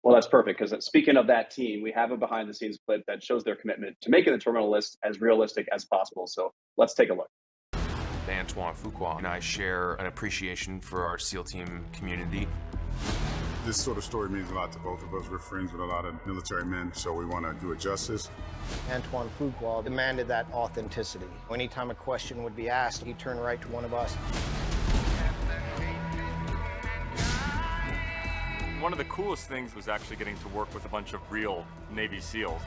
Well, that's perfect because speaking of that team, we have a behind the scenes clip that shows their commitment to making the terminal list as realistic as possible. So let's take a look. Antoine Fuqua and I share an appreciation for our SEAL team community. This sort of story means a lot to both of us. We're friends with a lot of military men, so we want to do it justice. Antoine Fuqua demanded that authenticity. Anytime a question would be asked, he'd turn right to one of us. One of the coolest things was actually getting to work with a bunch of real Navy SEALs.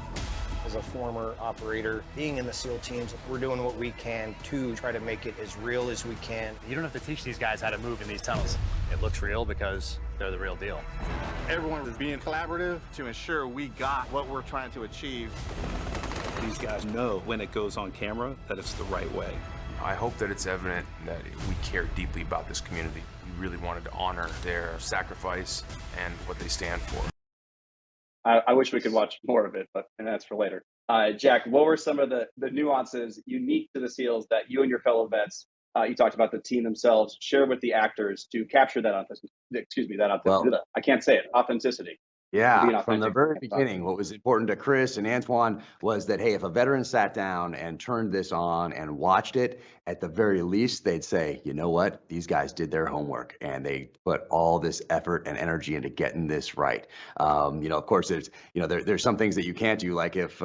As a former operator, being in the SEAL teams, we're doing what we can to try to make it as real as we can. You don't have to teach these guys how to move in these tunnels. It looks real because they're the real deal. Everyone is being collaborative to ensure we got what we're trying to achieve. These guys know when it goes on camera that it's the right way. I hope that it's evident that we care deeply about this community. We really wanted to honor their sacrifice and what they stand for. I wish we could watch more of it, but and that's for later. Jack, what were some of the nuances unique to the SEALs that you and your fellow vets, you talked about the team themselves, share with the actors to capture that authenticity? Excuse me, I can't say it, authenticity. Yeah, from the very beginning, what was important to Chris and Antoine was that, hey, if a veteran sat down and turned this on and watched it, at the very least, they'd say, you know what, these guys did their homework and they put all this effort and energy into getting this right. Of course, there's some things that you can't do, like if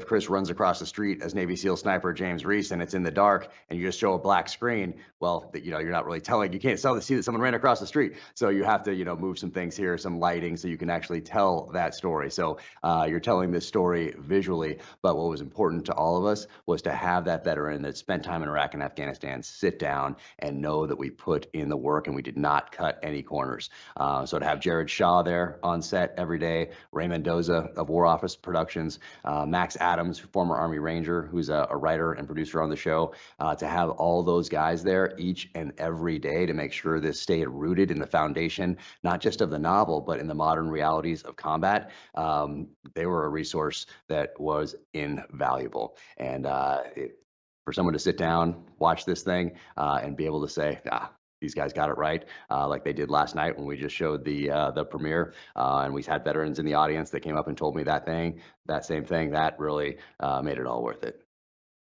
Chris runs across the street as Navy SEAL sniper James Reese and it's in the dark and you just show a black screen, well, you're not really telling, you can't see that someone ran across the street. So you have to, move some things here, some lighting, so you can actually tell that story. So you're telling this story visually, but what was important to all of us was to have that veteran that spent time in Iraq and Afghanistan sit down and know that we put in the work and we did not cut any corners. So to have Jared Shaw there on set every day, Ray Mendoza of War Office Productions, Max Adams, former Army Ranger, who's a writer and producer on the show, to have all those guys there each and every day to make sure this stayed rooted in the foundation, not just of the novel, but in the modern realities of combat. They were a resource that was invaluable. And for someone to sit down, watch this thing, and be able to say, these guys got it right, like they did last night when we just showed the premiere, and we had veterans in the audience that came up and told me that same thing, that really made it all worth it.